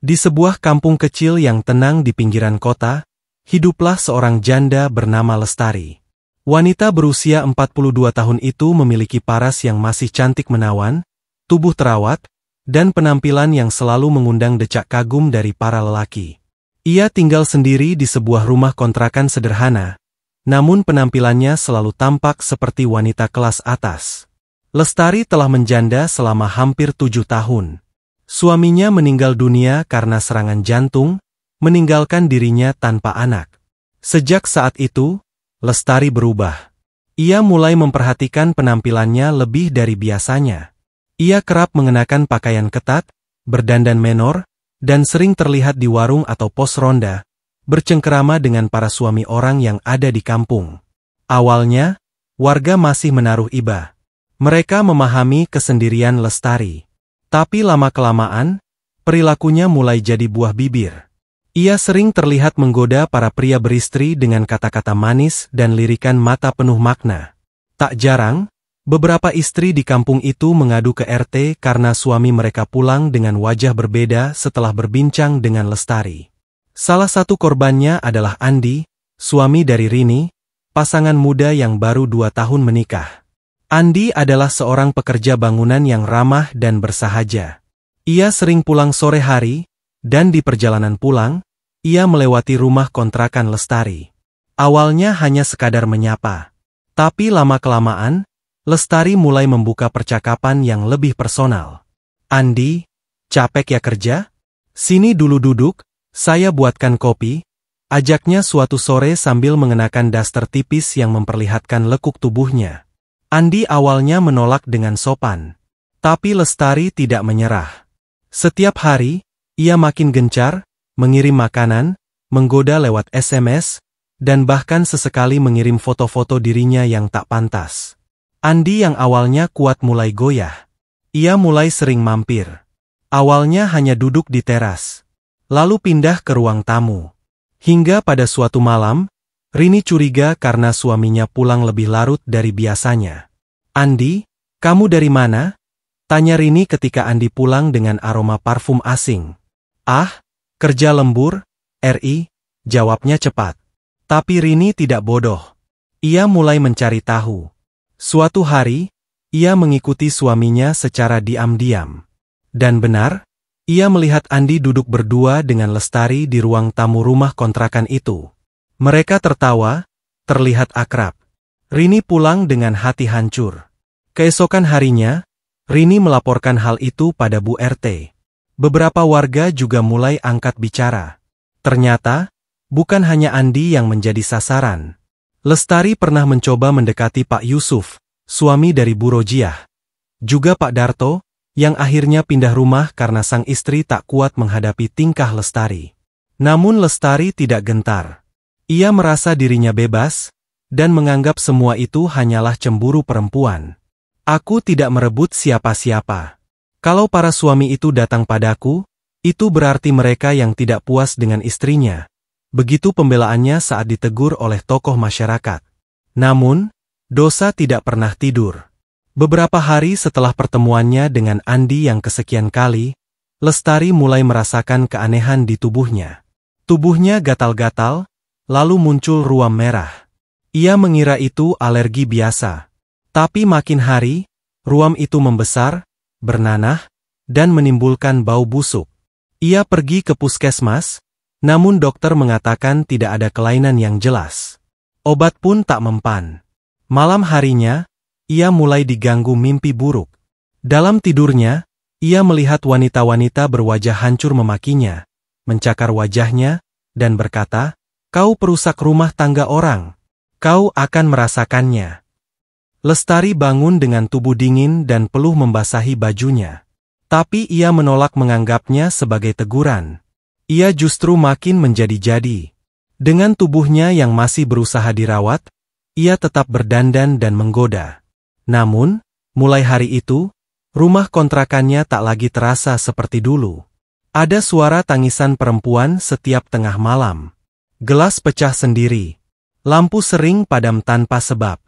Di sebuah kampung kecil yang tenang di pinggiran kota, hiduplah seorang janda bernama Lestari. Wanita berusia 42 tahun itu memiliki paras yang masih cantik menawan, tubuh terawat, dan penampilan yang selalu mengundang decak kagum dari para lelaki. Ia tinggal sendiri di sebuah rumah kontrakan sederhana, namun penampilannya selalu tampak seperti wanita kelas atas. Lestari telah menjanda selama hampir 7 tahun. Suaminya meninggal dunia karena serangan jantung, meninggalkan dirinya tanpa anak. Sejak saat itu, Lestari berubah. Ia mulai memperhatikan penampilannya lebih dari biasanya. Ia kerap mengenakan pakaian ketat, berdandan menor, dan sering terlihat di warung atau pos ronda, bercengkerama dengan para suami orang yang ada di kampung. Awalnya, warga masih menaruh iba. Mereka memahami kesendirian Lestari. Tapi lama-kelamaan, perilakunya mulai jadi buah bibir. Ia sering terlihat menggoda para pria beristri dengan kata-kata manis dan lirikan mata penuh makna. Tak jarang, beberapa istri di kampung itu mengadu ke RT karena suami mereka pulang dengan wajah berbeda setelah berbincang dengan Lestari. Salah satu korbannya adalah Andi, suami dari Rini, pasangan muda yang baru 2 tahun menikah. Andi adalah seorang pekerja bangunan yang ramah dan bersahaja. Ia sering pulang sore hari, dan di perjalanan pulang, ia melewati rumah kontrakan Lestari. Awalnya hanya sekadar menyapa. Tapi lama-kelamaan, Lestari mulai membuka percakapan yang lebih personal. "Andi, capek ya kerja? Sini dulu duduk, saya buatkan kopi," ajaknya suatu sore sambil mengenakan daster tipis yang memperlihatkan lekuk tubuhnya. Andi awalnya menolak dengan sopan. Tapi Lestari tidak menyerah. Setiap hari, ia makin gencar, mengirim makanan, menggoda lewat SMS, dan bahkan sesekali mengirim foto-foto dirinya yang tak pantas. Andi yang awalnya kuat mulai goyah. Ia mulai sering mampir. Awalnya hanya duduk di teras. Lalu pindah ke ruang tamu. Hingga pada suatu malam, Rini curiga karena suaminya pulang lebih larut dari biasanya. "Andi, kamu dari mana?" tanya Rini ketika Andi pulang dengan aroma parfum asing. "Ah, kerja lembur, RI," jawabnya cepat. Tapi Rini tidak bodoh. Ia mulai mencari tahu. Suatu hari, ia mengikuti suaminya secara diam-diam. Dan benar, ia melihat Andi duduk berdua dengan Lestari di ruang tamu rumah kontrakan itu. Mereka tertawa, terlihat akrab. Rini pulang dengan hati hancur. Keesokan harinya, Rini melaporkan hal itu pada Bu RT. Beberapa warga juga mulai angkat bicara. Ternyata, bukan hanya Andi yang menjadi sasaran. Lestari pernah mencoba mendekati Pak Yusuf, suami dari Bu Rojiah. Juga Pak Darto, yang akhirnya pindah rumah karena sang istri tak kuat menghadapi tingkah Lestari. Namun Lestari tidak gentar. Ia merasa dirinya bebas, dan menganggap semua itu hanyalah cemburu perempuan. "Aku tidak merebut siapa-siapa. Kalau para suami itu datang padaku, itu berarti mereka yang tidak puas dengan istrinya." Begitu pembelaannya saat ditegur oleh tokoh masyarakat. Namun, dosa tidak pernah tidur. Beberapa hari setelah pertemuannya dengan Andi yang kesekian kali, Lestari mulai merasakan keanehan di tubuhnya. Tubuhnya gatal-gatal, lalu muncul ruam merah. Ia mengira itu alergi biasa. Tapi makin hari, ruam itu membesar, bernanah, dan menimbulkan bau busuk. Ia pergi ke puskesmas, namun dokter mengatakan tidak ada kelainan yang jelas. Obat pun tak mempan. Malam harinya, ia mulai diganggu mimpi buruk. Dalam tidurnya, ia melihat wanita-wanita berwajah hancur memakinya, mencakar wajahnya, dan berkata, "Kau perusak rumah tangga orang. Kau akan merasakannya." Lestari bangun dengan tubuh dingin dan peluh membasahi bajunya. Tapi ia menolak menganggapnya sebagai teguran. Ia justru makin menjadi-jadi. Dengan tubuhnya yang masih berusaha dirawat, ia tetap berdandan dan menggoda. Namun, mulai hari itu, rumah kontrakannya tak lagi terasa seperti dulu. Ada suara tangisan perempuan setiap tengah malam. Gelas pecah sendiri. Lampu sering padam tanpa sebab.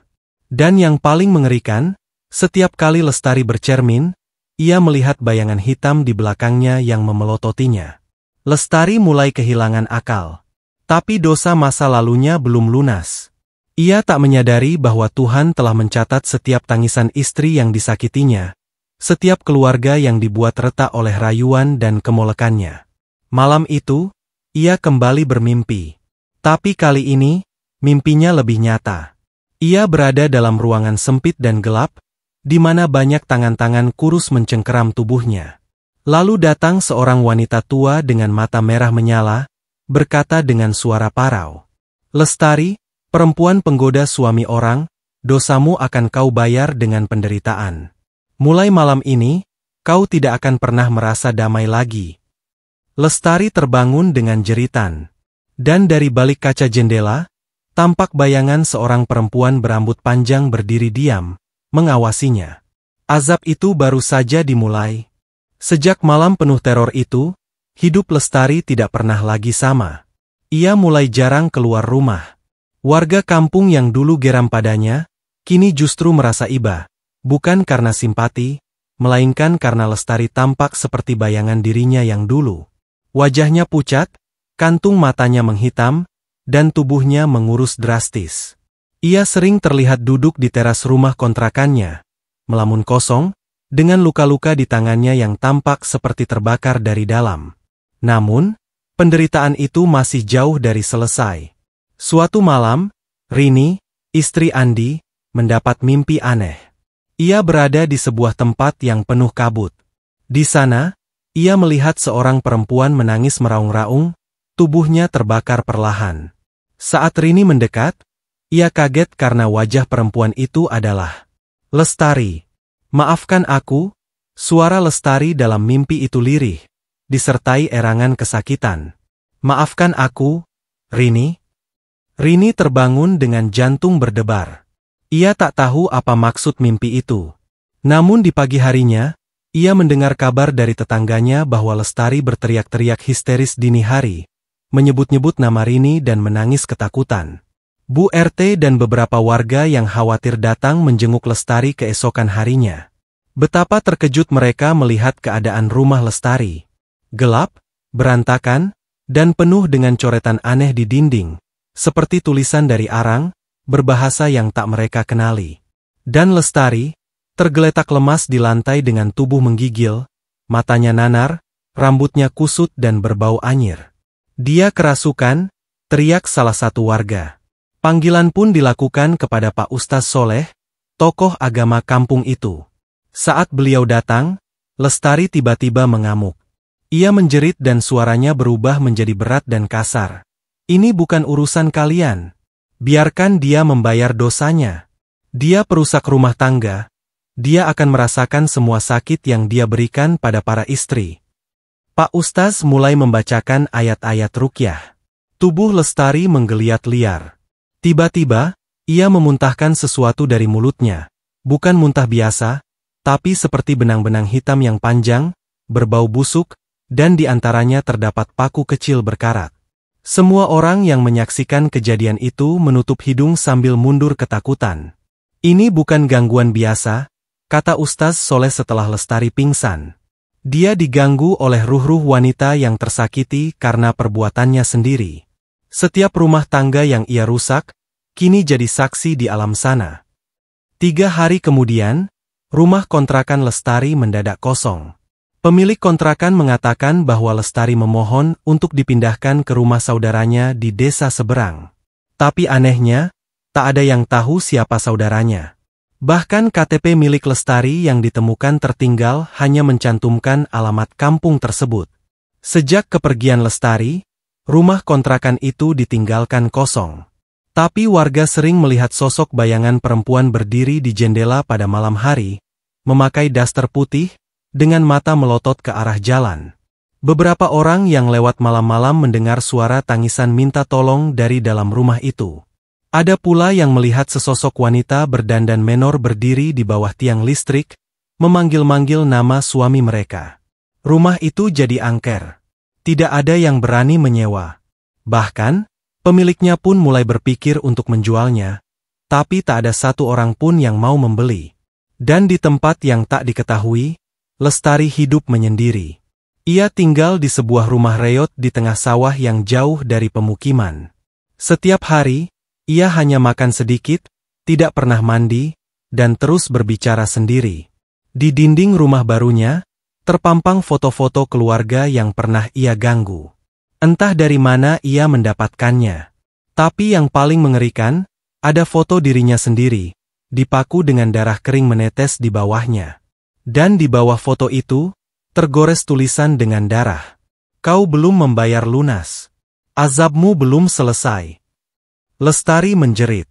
Dan yang paling mengerikan, setiap kali Lestari bercermin, ia melihat bayangan hitam di belakangnya yang memelototinya. Lestari mulai kehilangan akal. Tapi dosa masa lalunya belum lunas. Ia tak menyadari bahwa Tuhan telah mencatat setiap tangisan istri yang disakitinya, setiap keluarga yang dibuat retak oleh rayuan dan kemolekannya. Malam itu, ia kembali bermimpi. Tapi kali ini, mimpinya lebih nyata. Ia berada dalam ruangan sempit dan gelap, di mana banyak tangan-tangan kurus mencengkeram tubuhnya. Lalu datang seorang wanita tua dengan mata merah menyala, berkata dengan suara parau, "Lestari, perempuan penggoda suami orang, dosamu akan kau bayar dengan penderitaan. Mulai malam ini, kau tidak akan pernah merasa damai lagi." Lestari terbangun dengan jeritan. Dan dari balik kaca jendela, tampak bayangan seorang perempuan berambut panjang berdiri diam, mengawasinya. Azab itu baru saja dimulai. Sejak malam penuh teror itu, hidup Lestari tidak pernah lagi sama. Ia mulai jarang keluar rumah. Warga kampung yang dulu geram padanya, kini justru merasa iba, bukan karena simpati, melainkan karena Lestari tampak seperti bayangan dirinya yang dulu. Wajahnya pucat, kantung matanya menghitam, dan tubuhnya mengurus drastis. Ia sering terlihat duduk di teras rumah kontrakannya, melamun kosong, dengan luka-luka di tangannya yang tampak seperti terbakar dari dalam. Namun, penderitaan itu masih jauh dari selesai. Suatu malam, Rini, istri Andi, mendapat mimpi aneh. Ia berada di sebuah tempat yang penuh kabut. Di sana, ia melihat seorang perempuan menangis meraung-raung, tubuhnya terbakar perlahan. Saat Rini mendekat, ia kaget karena wajah perempuan itu adalah Lestari. "Maafkan aku," suara Lestari dalam mimpi itu lirih, disertai erangan kesakitan. "Maafkan aku, Rini." Rini terbangun dengan jantung berdebar. Ia tak tahu apa maksud mimpi itu. Namun di pagi harinya, ia mendengar kabar dari tetangganya bahwa Lestari berteriak-teriak histeris dini hari, menyebut-nyebut nama Rini dan menangis ketakutan. Bu RT dan beberapa warga yang khawatir datang menjenguk Lestari keesokan harinya. Betapa terkejut mereka melihat keadaan rumah Lestari. Gelap, berantakan, dan penuh dengan coretan aneh di dinding, seperti tulisan dari arang, berbahasa yang tak mereka kenali. Dan Lestari, tergeletak lemas di lantai dengan tubuh menggigil, matanya nanar, rambutnya kusut dan berbau anyir. "Dia kerasukan," teriak salah satu warga. Panggilan pun dilakukan kepada Pak Ustaz Soleh, tokoh agama kampung itu. Saat beliau datang, Lestari tiba-tiba mengamuk. Ia menjerit dan suaranya berubah menjadi berat dan kasar. "Ini bukan urusan kalian. Biarkan dia membayar dosanya. Dia perusak rumah tangga. Dia akan merasakan semua sakit yang dia berikan pada para istri." Pak Ustaz mulai membacakan ayat-ayat ruqyah. Tubuh Lestari menggeliat liar. Tiba-tiba, ia memuntahkan sesuatu dari mulutnya. Bukan muntah biasa, tapi seperti benang-benang hitam yang panjang, berbau busuk, dan di antaranya terdapat paku kecil berkarat. Semua orang yang menyaksikan kejadian itu menutup hidung sambil mundur ketakutan. "Ini bukan gangguan biasa," kata Ustaz Soleh setelah Lestari pingsan. "Dia diganggu oleh ruh-ruh wanita yang tersakiti karena perbuatannya sendiri. Setiap rumah tangga yang ia rusak, kini jadi saksi di alam sana." 3 hari kemudian, rumah kontrakan Lestari mendadak kosong. Pemilik kontrakan mengatakan bahwa Lestari memohon untuk dipindahkan ke rumah saudaranya di desa seberang. Tapi anehnya, tak ada yang tahu siapa saudaranya. Bahkan KTP milik Lestari yang ditemukan tertinggal hanya mencantumkan alamat kampung tersebut. Sejak kepergian Lestari, rumah kontrakan itu ditinggalkan kosong. Tapi warga sering melihat sosok bayangan perempuan berdiri di jendela pada malam hari, memakai daster putih, dengan mata melotot ke arah jalan. Beberapa orang yang lewat malam-malam mendengar suara tangisan minta tolong dari dalam rumah itu. Ada pula yang melihat sesosok wanita berdandan menor berdiri di bawah tiang listrik, memanggil-manggil nama suami mereka. Rumah itu jadi angker. Tidak ada yang berani menyewa. Bahkan, pemiliknya pun mulai berpikir untuk menjualnya, tapi tak ada satu orang pun yang mau membeli. Dan di tempat yang tak diketahui, Lestari hidup menyendiri. Ia tinggal di sebuah rumah reot di tengah sawah yang jauh dari pemukiman. Setiap hari, ia hanya makan sedikit, tidak pernah mandi, dan terus berbicara sendiri. Di dinding rumah barunya, terpampang foto-foto keluarga yang pernah ia ganggu. Entah dari mana ia mendapatkannya. Tapi yang paling mengerikan, ada foto dirinya sendiri, dipaku dengan darah kering menetes di bawahnya. Dan di bawah foto itu, tergores tulisan dengan darah. Kau belum membayar lunas. Azabmu belum selesai. Lestari menjerit.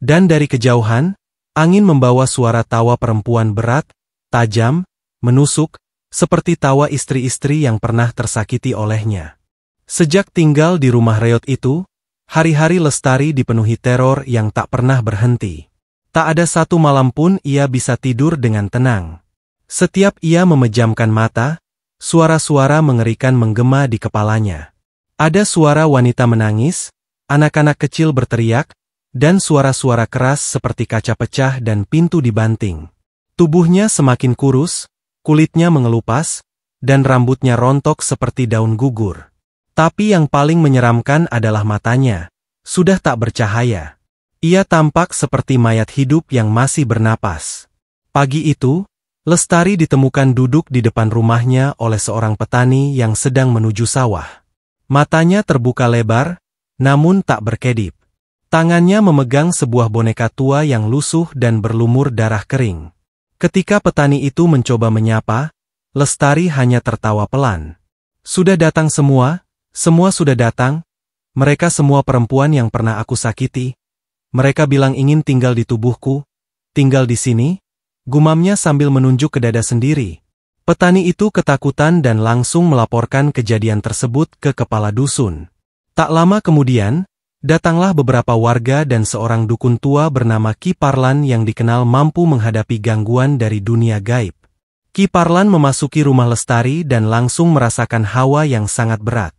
Dan dari kejauhan, angin membawa suara tawa perempuan berat, tajam, menusuk, seperti tawa istri-istri yang pernah tersakiti olehnya. Sejak tinggal di rumah reot itu, hari-hari Lestari dipenuhi teror yang tak pernah berhenti. Tak ada satu malam pun ia bisa tidur dengan tenang. Setiap ia memejamkan mata, suara-suara mengerikan menggema di kepalanya. Ada suara wanita menangis, anak-anak kecil berteriak, dan suara-suara keras seperti kaca pecah dan pintu dibanting. Tubuhnya semakin kurus, kulitnya mengelupas, dan rambutnya rontok seperti daun gugur. Tapi yang paling menyeramkan adalah matanya, sudah tak bercahaya. Ia tampak seperti mayat hidup yang masih bernapas. Pagi itu, Lestari ditemukan duduk di depan rumahnya oleh seorang petani yang sedang menuju sawah. Matanya terbuka lebar, namun tak berkedip. Tangannya memegang sebuah boneka tua yang lusuh dan berlumur darah kering. Ketika petani itu mencoba menyapa, Lestari hanya tertawa pelan. Sudah datang semua sudah datang, mereka semua perempuan yang pernah aku sakiti. Mereka bilang ingin tinggal di tubuhku, tinggal di sini, gumamnya sambil menunjuk ke dada sendiri. Petani itu ketakutan dan langsung melaporkan kejadian tersebut ke kepala dusun. Tak lama kemudian, datanglah beberapa warga dan seorang dukun tua bernama Ki Parlan yang dikenal mampu menghadapi gangguan dari dunia gaib. Ki Parlan memasuki rumah Lestari dan langsung merasakan hawa yang sangat berat.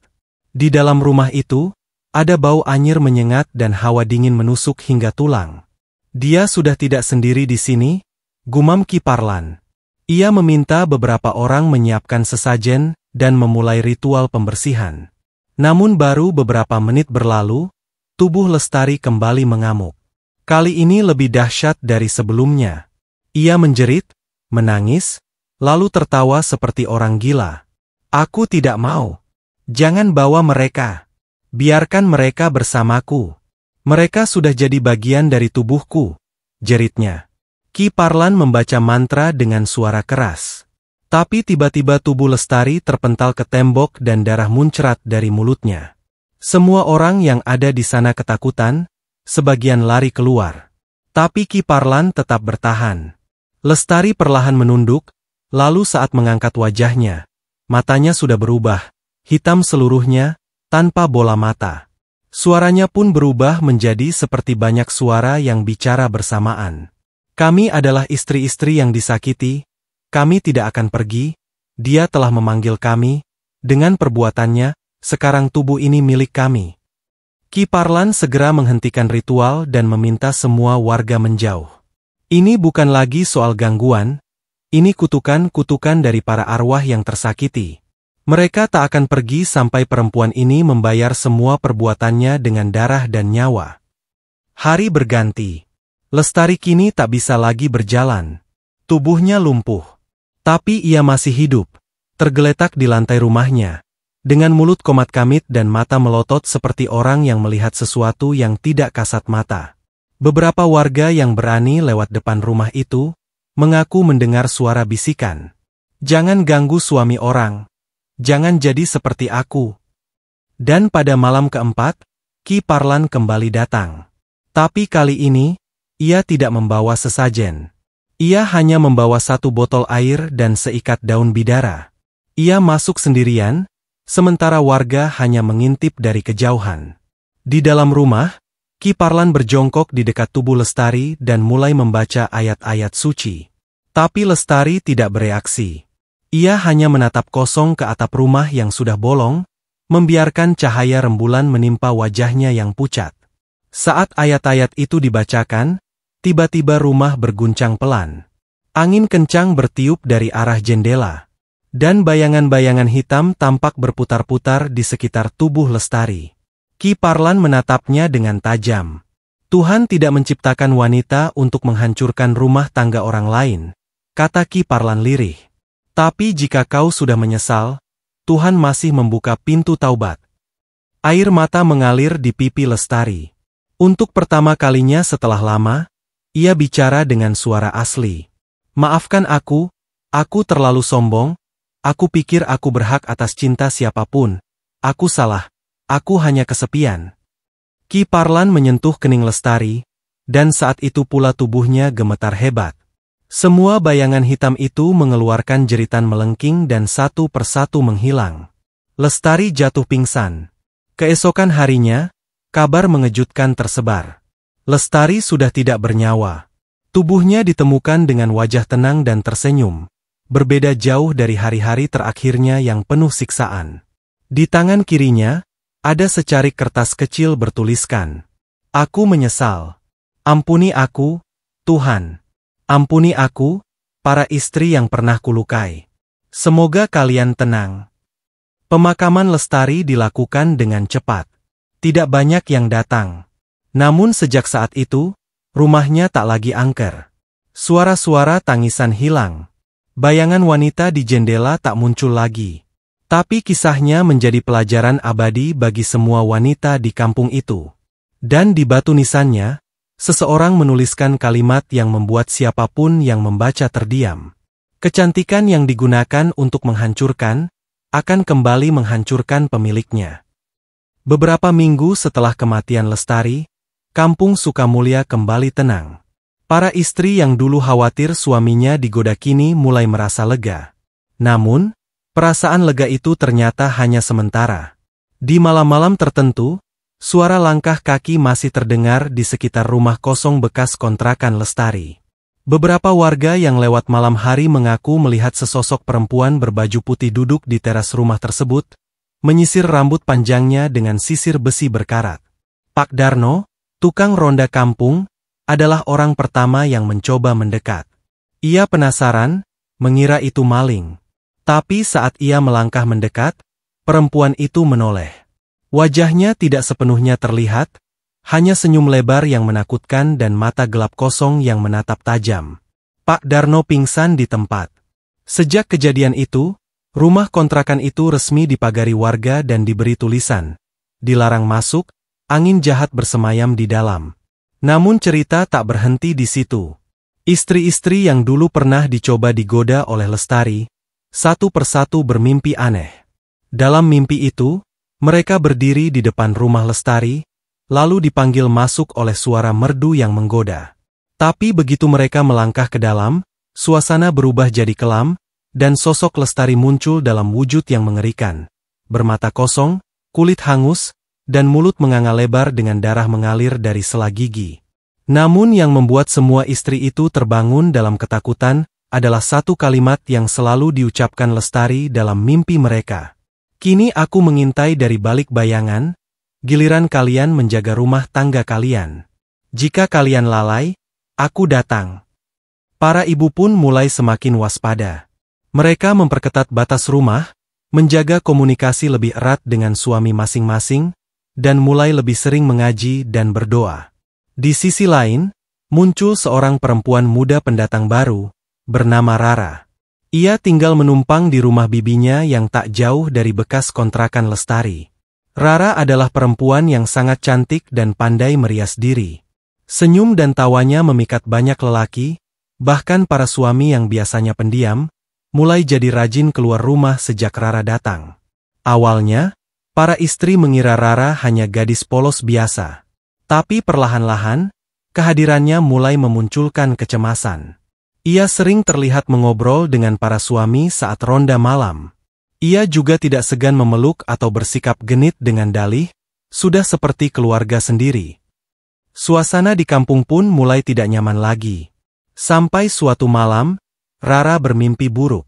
Di dalam rumah itu, ada bau anyir menyengat dan hawa dingin menusuk hingga tulang. Dia sudah tidak sendiri di sini, gumam Ki Parlan. Ia meminta beberapa orang menyiapkan sesajen dan memulai ritual pembersihan. Namun baru beberapa menit berlalu, tubuh Lestari kembali mengamuk. Kali ini lebih dahsyat dari sebelumnya. Ia menjerit, menangis, lalu tertawa seperti orang gila. Aku tidak mau. Jangan bawa mereka. Biarkan mereka bersamaku. Mereka sudah jadi bagian dari tubuhku, jeritnya. Ki Parlan membaca mantra dengan suara keras. Tapi tiba-tiba tubuh Lestari terpental ke tembok dan darah muncrat dari mulutnya. Semua orang yang ada di sana ketakutan, sebagian lari keluar. Tapi Ki Parlan tetap bertahan. Lestari perlahan menunduk, lalu saat mengangkat wajahnya, matanya sudah berubah. Hitam seluruhnya, tanpa bola mata. Suaranya pun berubah menjadi seperti banyak suara yang bicara bersamaan. Kami adalah istri-istri yang disakiti, kami tidak akan pergi, dia telah memanggil kami, dengan perbuatannya, sekarang tubuh ini milik kami. Ki Parlan segera menghentikan ritual dan meminta semua warga menjauh. Ini bukan lagi soal gangguan, ini kutukan-kutukan dari para arwah yang tersakiti. Mereka tak akan pergi sampai perempuan ini membayar semua perbuatannya dengan darah dan nyawa. Hari berganti. Lestari kini tak bisa lagi berjalan. Tubuhnya lumpuh. Tapi ia masih hidup, tergeletak di lantai rumahnya, dengan mulut komat-kamit dan mata melotot seperti orang yang melihat sesuatu yang tidak kasat mata. Beberapa warga yang berani lewat depan rumah itu, mengaku mendengar suara bisikan. Jangan ganggu suami orang. Jangan jadi seperti aku. Dan pada malam keempat, Ki Parlan kembali datang. Tapi kali ini, ia tidak membawa sesajen. Ia hanya membawa satu botol air dan seikat daun bidara. Ia masuk sendirian, sementara warga hanya mengintip dari kejauhan. Di dalam rumah, Ki Parlan berjongkok di dekat tubuh Lestari dan mulai membaca ayat-ayat suci. Tapi Lestari tidak bereaksi. Ia hanya menatap kosong ke atap rumah yang sudah bolong, membiarkan cahaya rembulan menimpa wajahnya yang pucat. Saat ayat-ayat itu dibacakan, tiba-tiba rumah berguncang pelan. Angin kencang bertiup dari arah jendela. Dan bayangan-bayangan hitam tampak berputar-putar di sekitar tubuh Lestari. Ki Parlan menatapnya dengan tajam. Tuhan tidak menciptakan wanita untuk menghancurkan rumah tangga orang lain, kata Ki Parlan lirih. Tapi jika kau sudah menyesal, Tuhan masih membuka pintu taubat. Air mata mengalir di pipi Lestari. Untuk pertama kalinya setelah lama, ia bicara dengan suara asli. Maafkan aku terlalu sombong, aku pikir aku berhak atas cinta siapapun, aku salah, aku hanya kesepian. Ki Parlan menyentuh kening Lestari, dan saat itu pula tubuhnya gemetar hebat. Semua bayangan hitam itu mengeluarkan jeritan melengking dan satu persatu menghilang. Lestari jatuh pingsan. Keesokan harinya, kabar mengejutkan tersebar. Lestari sudah tidak bernyawa. Tubuhnya ditemukan dengan wajah tenang dan tersenyum, berbeda jauh dari hari-hari terakhirnya yang penuh siksaan. Di tangan kirinya, ada secarik kertas kecil bertuliskan, "Aku menyesal. Ampuni aku, Tuhan. Ampuni aku, para istri yang pernah kulukai. Semoga kalian tenang." Pemakaman Lestari dilakukan dengan cepat. Tidak banyak yang datang. Namun sejak saat itu, rumahnya tak lagi angker. Suara-suara tangisan hilang. Bayangan wanita di jendela tak muncul lagi. Tapi kisahnya menjadi pelajaran abadi bagi semua wanita di kampung itu. Dan di batu nisannya, seseorang menuliskan kalimat yang membuat siapapun yang membaca terdiam. Kecantikan yang digunakan untuk menghancurkan, akan kembali menghancurkan pemiliknya. Beberapa minggu setelah kematian Lestari, kampung Sukamulya kembali tenang. Para istri yang dulu khawatir suaminya digoda kini mulai merasa lega. Namun, perasaan lega itu ternyata hanya sementara. Di malam-malam tertentu, suara langkah kaki masih terdengar di sekitar rumah kosong bekas kontrakan Lestari. Beberapa warga yang lewat malam hari mengaku melihat sesosok perempuan berbaju putih duduk di teras rumah tersebut, menyisir rambut panjangnya dengan sisir besi berkarat. Pak Darno, tukang ronda kampung, adalah orang pertama yang mencoba mendekat. Ia penasaran, mengira itu maling. Tapi saat ia melangkah mendekat, perempuan itu menoleh. Wajahnya tidak sepenuhnya terlihat, hanya senyum lebar yang menakutkan dan mata gelap kosong yang menatap tajam. Pak Darno pingsan di tempat. Sejak kejadian itu, rumah kontrakan itu resmi dipagari warga dan diberi tulisan, "Dilarang masuk, angin jahat bersemayam di dalam." Namun cerita tak berhenti di situ. Istri-istri yang dulu pernah dicoba digoda oleh Lestari, satu persatu bermimpi aneh. Dalam mimpi itu, mereka berdiri di depan rumah Lestari, lalu dipanggil masuk oleh suara merdu yang menggoda. Tapi begitu mereka melangkah ke dalam, suasana berubah jadi kelam, dan sosok Lestari muncul dalam wujud yang mengerikan. Bermata kosong, kulit hangus, dan mulut menganga lebar dengan darah mengalir dari sela gigi. Namun yang membuat semua istri itu terbangun dalam ketakutan, adalah satu kalimat yang selalu diucapkan Lestari dalam mimpi mereka. "Kini aku mengintai dari balik bayangan, giliran kalian menjaga rumah tangga kalian. Jika kalian lalai, aku datang." Para ibu pun mulai semakin waspada. Mereka memperketat batas rumah, menjaga komunikasi lebih erat dengan suami masing-masing, dan mulai lebih sering mengaji dan berdoa. Di sisi lain, muncul seorang perempuan muda pendatang baru, bernama Rara. Ia tinggal menumpang di rumah bibinya yang tak jauh dari bekas kontrakan Lestari. Rara adalah perempuan yang sangat cantik dan pandai merias diri. Senyum dan tawanya memikat banyak lelaki, bahkan para suami yang biasanya pendiam, mulai jadi rajin keluar rumah sejak Rara datang. Awalnya, para istri mengira Rara hanya gadis polos biasa. Tapi perlahan-lahan, kehadirannya mulai memunculkan kecemasan. Ia sering terlihat mengobrol dengan para suami saat ronda malam. Ia juga tidak segan memeluk atau bersikap genit dengan dalih, sudah seperti keluarga sendiri. Suasana di kampung pun mulai tidak nyaman lagi. Sampai suatu malam, Rara bermimpi buruk.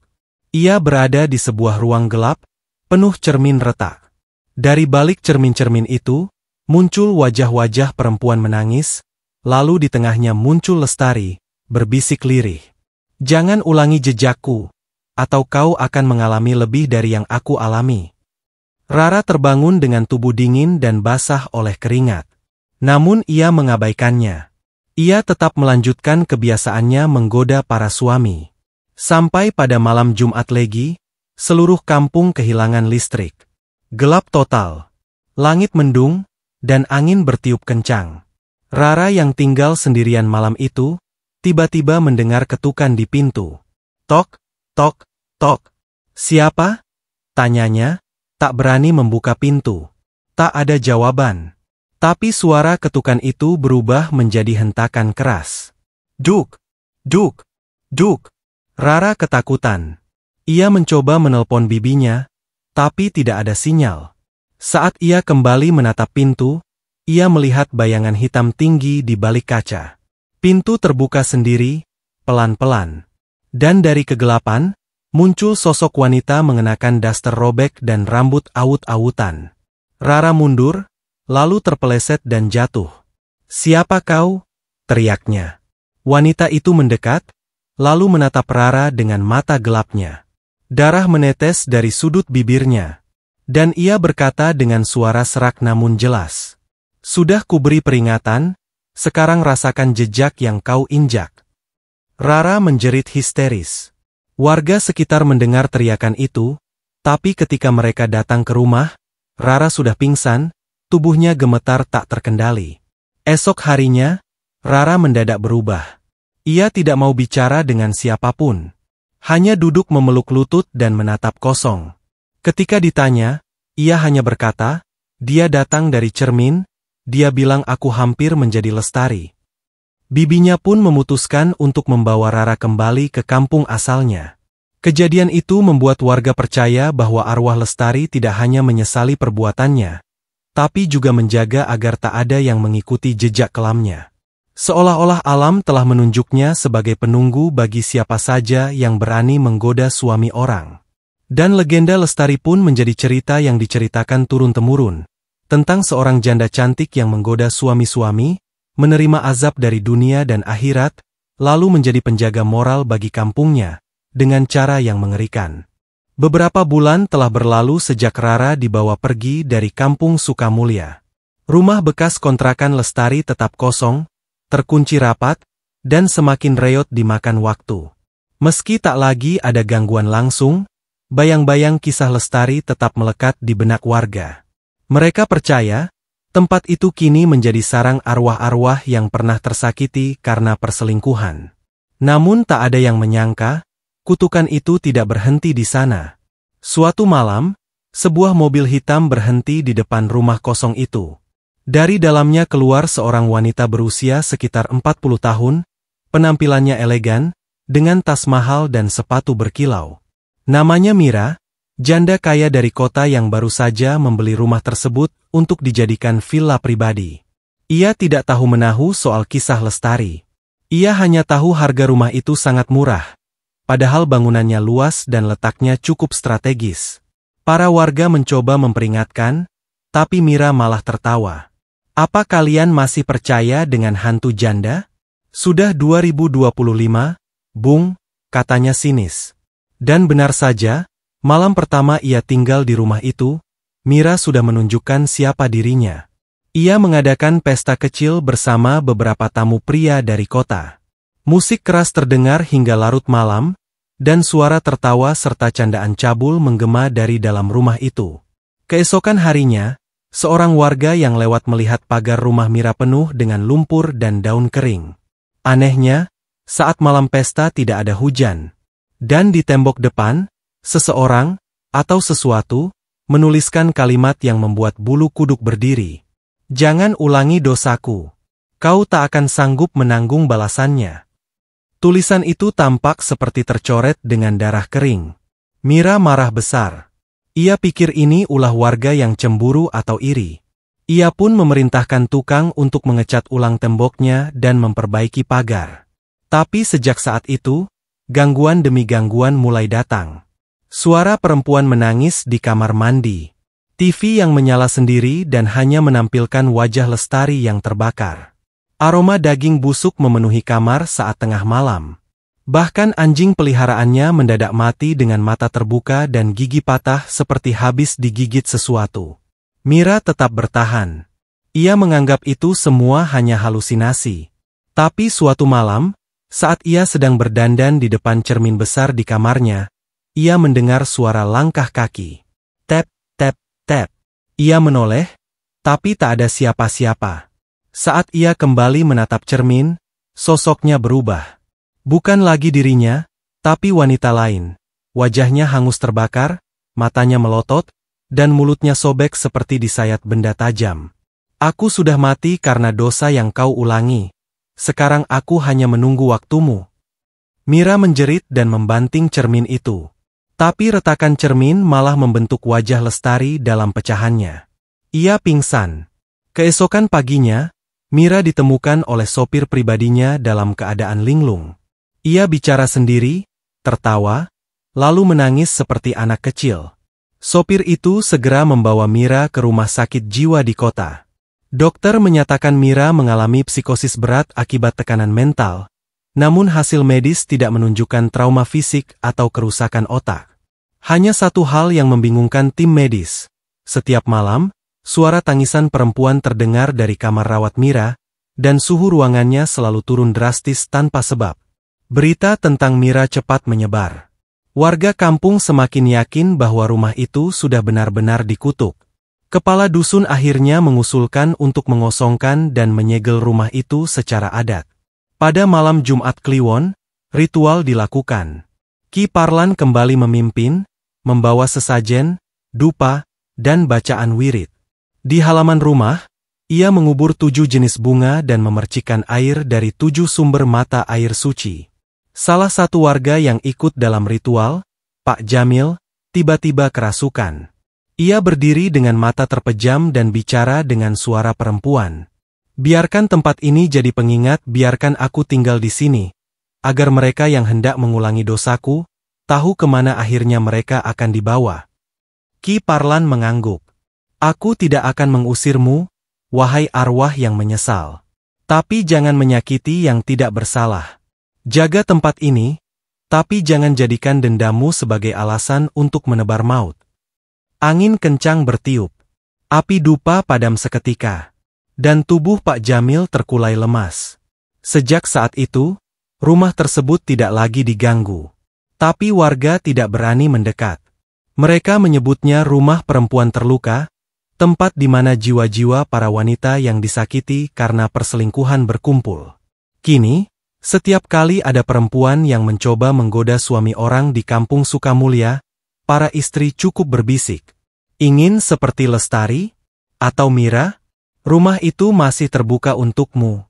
Ia berada di sebuah ruang gelap, penuh cermin retak. Dari balik cermin-cermin itu, muncul wajah-wajah perempuan menangis, lalu di tengahnya muncul Lestari, berbisik lirih. "Jangan ulangi jejakku. atau kau akan mengalami lebih dari yang aku alami. Rara terbangun dengan tubuh dingin dan basah oleh keringat. Namun ia mengabaikannya. Ia tetap melanjutkan kebiasaannya menggoda para suami. Sampai pada malam Jumat Legi, seluruh kampung kehilangan listrik. Gelap total. Langit mendung, dan angin bertiup kencang. Rara yang tinggal sendirian malam itu, tiba-tiba mendengar ketukan di pintu. Tok, tok, tok. Siapa? Tanyanya, tak berani membuka pintu. Tak ada jawaban. Tapi suara ketukan itu berubah menjadi hentakan keras. Duk, duk, duk. Rara ketakutan. Ia mencoba menelpon bibinya, tapi tidak ada sinyal. Saat ia kembali menatap pintu, ia melihat bayangan hitam tinggi di balik kaca. Pintu terbuka sendiri, pelan-pelan. Dan dari kegelapan, muncul sosok wanita mengenakan daster robek dan rambut awut-awutan. Rara mundur, lalu terpeleset dan jatuh. "Siapa kau?" teriaknya. Wanita itu mendekat, lalu menatap Rara dengan mata gelapnya. Darah menetes dari sudut bibirnya. Dan ia berkata dengan suara serak namun jelas. "Sudah kuberi peringatan, sekarang rasakan jejak yang kau injak." Rara menjerit histeris. Warga sekitar mendengar teriakan itu, tapi ketika mereka datang ke rumah, Rara sudah pingsan, tubuhnya gemetar tak terkendali. Esok harinya, Rara mendadak berubah. Ia tidak mau bicara dengan siapapun. Hanya duduk memeluk lutut dan menatap kosong. Ketika ditanya, ia hanya berkata, "Dia datang dari cermin, dia bilang aku hampir menjadi lestari." Bibinya pun memutuskan untuk membawa Rara kembali ke kampung asalnya. Kejadian itu membuat warga percaya bahwa arwah Lestari tidak hanya menyesali perbuatannya, tapi juga menjaga agar tak ada yang mengikuti jejak kelamnya. Seolah-olah alam telah menunjuknya sebagai penunggu bagi siapa saja yang berani menggoda suami orang. Dan legenda Lestari pun menjadi cerita yang diceritakan turun-temurun, tentang seorang janda cantik yang menggoda suami-suami, menerima azab dari dunia dan akhirat, lalu menjadi penjaga moral bagi kampungnya, dengan cara yang mengerikan. Beberapa bulan telah berlalu sejak Rara dibawa pergi dari kampung Sukamulya. Rumah bekas kontrakan Lestari tetap kosong, terkunci rapat, dan semakin reot dimakan waktu. Meski tak lagi ada gangguan langsung, bayang-bayang kisah Lestari tetap melekat di benak warga. Mereka percaya, tempat itu kini menjadi sarang arwah-arwah yang pernah tersakiti karena perselingkuhan. Namun tak ada yang menyangka, kutukan itu tidak berhenti di sana. Suatu malam, sebuah mobil hitam berhenti di depan rumah kosong itu. Dari dalamnya keluar seorang wanita berusia sekitar 40 tahun, penampilannya elegan, dengan tas mahal dan sepatu berkilau. Namanya Mira, janda kaya dari kota yang baru saja membeli rumah tersebut untuk dijadikan villa pribadi. Ia tidak tahu menahu soal kisah Lestari. Ia hanya tahu harga rumah itu sangat murah, padahal bangunannya luas dan letaknya cukup strategis. Para warga mencoba memperingatkan, tapi Mira malah tertawa. "Apa kalian masih percaya dengan hantu janda? Sudah 2025, Bung," katanya sinis. Dan benar saja, malam pertama ia tinggal di rumah itu, Mira sudah menunjukkan siapa dirinya. Ia mengadakan pesta kecil bersama beberapa tamu pria dari kota. Musik keras terdengar hingga larut malam, dan suara tertawa serta candaan cabul menggema dari dalam rumah itu. Keesokan harinya, seorang warga yang lewat melihat pagar rumah Mira penuh dengan lumpur dan daun kering. Anehnya, saat malam pesta tidak ada hujan. Dan di tembok depan, seseorang, atau sesuatu, menuliskan kalimat yang membuat bulu kuduk berdiri. "Jangan ulangi dosaku. Kau tak akan sanggup menanggung balasannya." Tulisan itu tampak seperti tercoret dengan darah kering. Mira marah besar. Ia pikir ini ulah warga yang cemburu atau iri. Ia pun memerintahkan tukang untuk mengecat ulang temboknya dan memperbaiki pagar. Tapi sejak saat itu, gangguan demi gangguan mulai datang. Suara perempuan menangis di kamar mandi. TV yang menyala sendiri dan hanya menampilkan wajah Lestari yang terbakar. Aroma daging busuk memenuhi kamar saat tengah malam. Bahkan anjing peliharaannya mendadak mati dengan mata terbuka dan gigi patah seperti habis digigit sesuatu. Mira tetap bertahan. Ia menganggap itu semua hanya halusinasi. Tapi suatu malam, saat ia sedang berdandan di depan cermin besar di kamarnya, ia mendengar suara langkah kaki. Tap, tap, tap. Ia menoleh, tapi tak ada siapa-siapa. Saat ia kembali menatap cermin, sosoknya berubah. Bukan lagi dirinya, tapi wanita lain. Wajahnya hangus terbakar, matanya melotot, dan mulutnya sobek seperti disayat benda tajam. Aku sudah mati karena dosa yang kau ulangi. Sekarang aku hanya menunggu waktumu. Mira menjerit dan membanting cermin itu. Tapi retakan cermin malah membentuk wajah Lestari dalam pecahannya. Ia pingsan. Keesokan paginya, Mira ditemukan oleh sopir pribadinya dalam keadaan linglung. Ia bicara sendiri, tertawa, lalu menangis seperti anak kecil. Sopir itu segera membawa Mira ke rumah sakit jiwa di kota. Dokter menyatakan Mira mengalami psikosis berat akibat tekanan mental, namun hasil medis tidak menunjukkan trauma fisik atau kerusakan otak. Hanya satu hal yang membingungkan tim medis. Setiap malam, suara tangisan perempuan terdengar dari kamar rawat Mira, dan suhu ruangannya selalu turun drastis tanpa sebab. Berita tentang Mira cepat menyebar. Warga kampung semakin yakin bahwa rumah itu sudah benar-benar dikutuk. Kepala dusun akhirnya mengusulkan untuk mengosongkan dan menyegel rumah itu secara adat. Pada malam Jumat Kliwon, ritual dilakukan. Ki Parlan kembali memimpin, membawa sesajen, dupa, dan bacaan wirid. Di halaman rumah, ia mengubur 7 jenis bunga dan memercikan air dari 7 sumber mata air suci. Salah satu warga yang ikut dalam ritual, Pak Jamil, tiba-tiba kerasukan. Ia berdiri dengan mata terpejam dan bicara dengan suara perempuan. Biarkan tempat ini jadi pengingat, biarkan aku tinggal di sini, agar mereka yang hendak mengulangi dosaku, tahu kemana akhirnya mereka akan dibawa. Ki Parlan mengangguk. Aku tidak akan mengusirmu, wahai arwah yang menyesal. Tapi jangan menyakiti yang tidak bersalah. Jaga tempat ini, tapi jangan jadikan dendamu sebagai alasan untuk menebar maut. Angin kencang bertiup. Api dupa padam seketika. Dan tubuh Pak Jamil terkulai lemas. Sejak saat itu, rumah tersebut tidak lagi diganggu. Tapi warga tidak berani mendekat. Mereka menyebutnya rumah perempuan terluka, tempat di mana jiwa-jiwa para wanita yang disakiti karena perselingkuhan berkumpul. Kini, setiap kali ada perempuan yang mencoba menggoda suami orang di kampung Sukamulya, para istri cukup berbisik. Ingin seperti Lestari? Atau Mira? Rumah itu masih terbuka untukmu.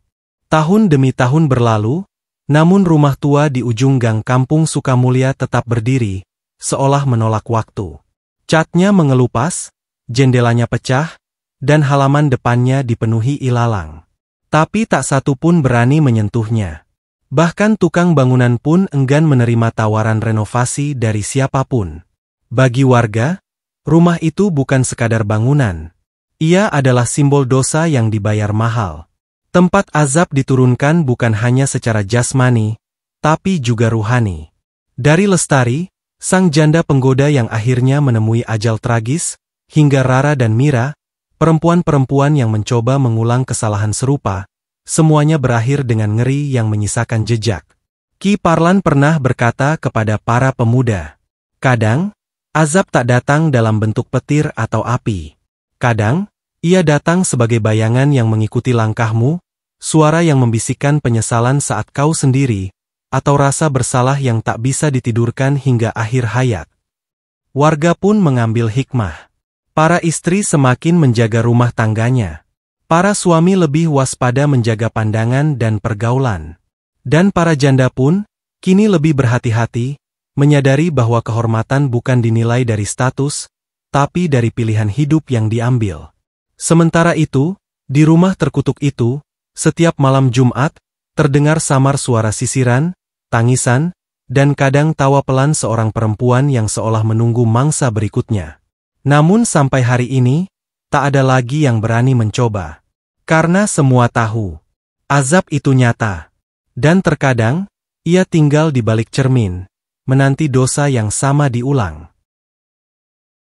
Tahun demi tahun berlalu, namun rumah tua di ujung gang kampung Sukamulya tetap berdiri, seolah menolak waktu. Catnya mengelupas, jendelanya pecah, dan halaman depannya dipenuhi ilalang. Tapi tak satu pun berani menyentuhnya. Bahkan tukang bangunan pun enggan menerima tawaran renovasi dari siapapun. Bagi warga, rumah itu bukan sekadar bangunan. Ia adalah simbol dosa yang dibayar mahal. Tempat azab diturunkan bukan hanya secara jasmani, tapi juga ruhani. Dari Lestari, sang janda penggoda yang akhirnya menemui ajal tragis, hingga Rara dan Mira, perempuan-perempuan yang mencoba mengulang kesalahan serupa, semuanya berakhir dengan ngeri yang menyisakan jejak. Ki Parlan pernah berkata kepada para pemuda, kadang, azab tak datang dalam bentuk petir atau api. Kadang, ia datang sebagai bayangan yang mengikuti langkahmu, suara yang membisikkan penyesalan saat kau sendiri, atau rasa bersalah yang tak bisa ditidurkan hingga akhir hayat. Warga pun mengambil hikmah. Para istri semakin menjaga rumah tangganya. Para suami lebih waspada menjaga pandangan dan pergaulan. Dan para janda pun, kini lebih berhati-hati, menyadari bahwa kehormatan bukan dinilai dari status, tapi dari pilihan hidup yang diambil. Sementara itu, di rumah terkutuk itu, setiap malam Jumat, terdengar samar suara sisiran, tangisan, dan kadang tawa pelan seorang perempuan yang seolah menunggu mangsa berikutnya. Namun sampai hari ini, tak ada lagi yang berani mencoba. Karena semua tahu, azab itu nyata. Dan terkadang, Ia tinggal di balik cermin, menanti dosa yang sama diulang.